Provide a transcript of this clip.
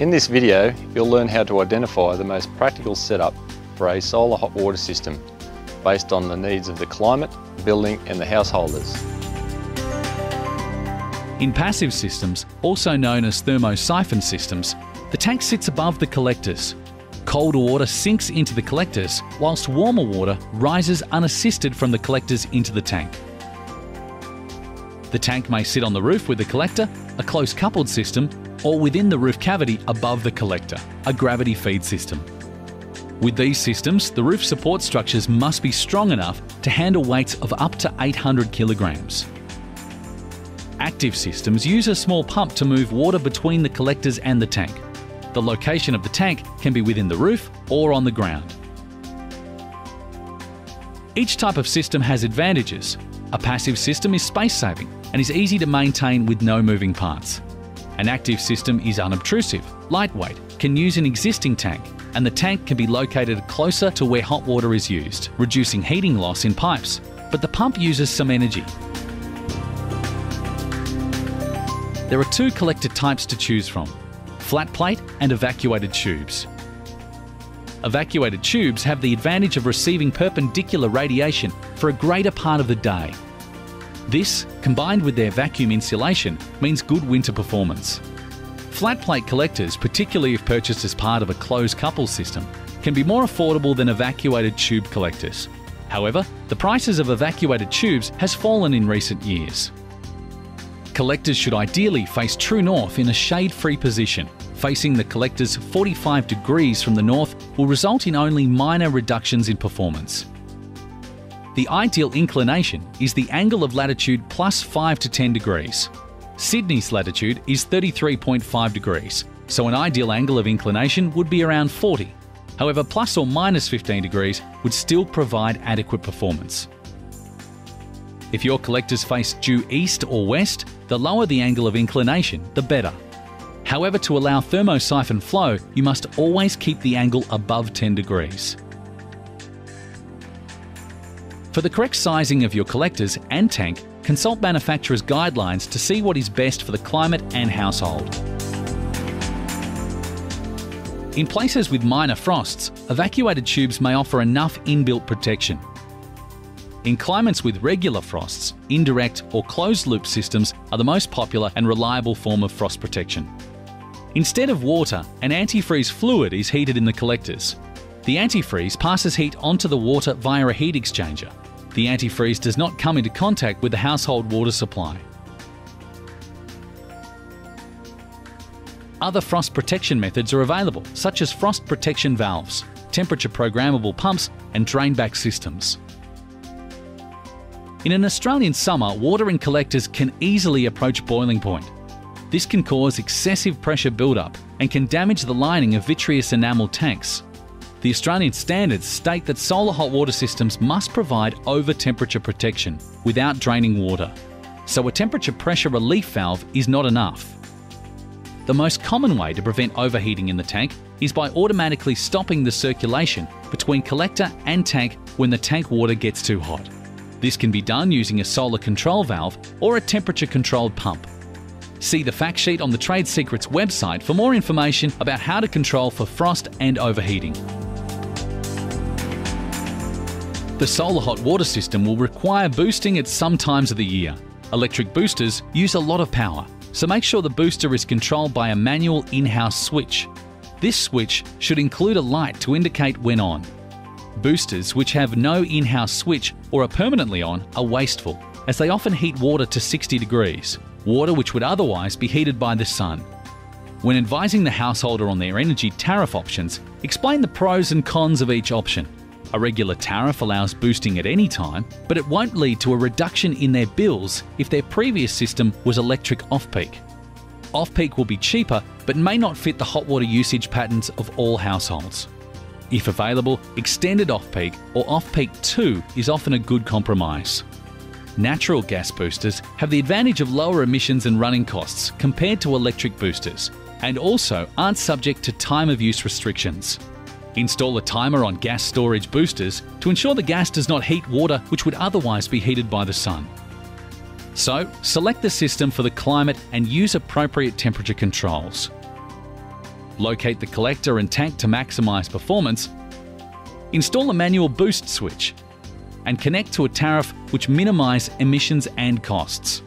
In this video, you'll learn how to identify the most practical setup for a solar hot water system based on the needs of the climate, building and the householders. In passive systems, also known as thermosiphon systems, the tank sits above the collectors. Colder water sinks into the collectors, whilst warmer water rises unassisted from the collectors into the tank. The tank may sit on the roof with the collector, a close coupled system, or within the roof cavity above the collector, a gravity feed system. With these systems, the roof support structures must be strong enough to handle weights of up to 800 kilograms. Active systems use a small pump to move water between the collectors and the tank. The location of the tank can be within the roof or on the ground. Each type of system has advantages. A passive system is space-saving and is easy to maintain with no moving parts. An active system is unobtrusive, lightweight, can use an existing tank, and the tank can be located closer to where hot water is used, reducing heating loss in pipes, but the pump uses some energy. There are two collector types to choose from: flat plate and evacuated tubes. Evacuated tubes have the advantage of receiving perpendicular radiation for a greater part of the day. This, combined with their vacuum insulation, means good winter performance. Flat plate collectors, particularly if purchased as part of a closed couple system, can be more affordable than evacuated tube collectors. However, the prices of evacuated tubes has fallen in recent years. Collectors should ideally face true north in a shade-free position. Facing the collectors 45 degrees from the north will result in only minor reductions in performance. The ideal inclination is the angle of latitude plus 5 to 10 degrees. Sydney's latitude is 33.5 degrees, so an ideal angle of inclination would be around 40. However, plus or minus 15 degrees would still provide adequate performance. If your collectors face due east or west, the lower the angle of inclination, the better. However, to allow thermosiphon flow, you must always keep the angle above 10 degrees. For the correct sizing of your collectors and tank, consult manufacturer's guidelines to see what is best for the climate and household. In places with minor frosts, evacuated tubes may offer enough inbuilt protection. In climates with regular frosts, indirect or closed-loop systems are the most popular and reliable form of frost protection. Instead of water, an antifreeze fluid is heated in the collectors. The antifreeze passes heat onto the water via a heat exchanger. The antifreeze does not come into contact with the household water supply. Other frost protection methods are available, such as frost protection valves, temperature programmable pumps and drainback systems. In an Australian summer, water in collectors can easily approach boiling point. This can cause excessive pressure buildup and can damage the lining of vitreous enamel tanks. The Australian standards state that solar hot water systems must provide over-temperature protection without draining water, so a temperature pressure relief valve is not enough. The most common way to prevent overheating in the tank is by automatically stopping the circulation between collector and tank when the tank water gets too hot. This can be done using a solar control valve or a temperature-controlled pump. See the fact sheet on the Trade Secrets website for more information about how to control for frost and overheating. The solar hot water system will require boosting at some times of the year. Electric boosters use a lot of power, so make sure the booster is controlled by a manual in-house switch. This switch should include a light to indicate when on. Boosters which have no in-house switch or are permanently on are wasteful, as they often heat water to 60 degrees, water which would otherwise be heated by the sun. When advising the householder on their energy tariff options, explain the pros and cons of each option. A regular tariff allows boosting at any time, but it won't lead to a reduction in their bills if their previous system was electric off-peak. Off-peak will be cheaper, but may not fit the hot water usage patterns of all households. If available, extended off-peak or off-peak 2 is often a good compromise. Natural gas boosters have the advantage of lower emissions and running costs compared to electric boosters, and also aren't subject to time of use restrictions. Install a timer on gas storage boosters to ensure the gas does not heat water which would otherwise be heated by the sun. So, select the system for the climate and use appropriate temperature controls. locate the collector and tank to maximise performance, install a manual boost switch, and connect to a tariff which minimise emissions and costs.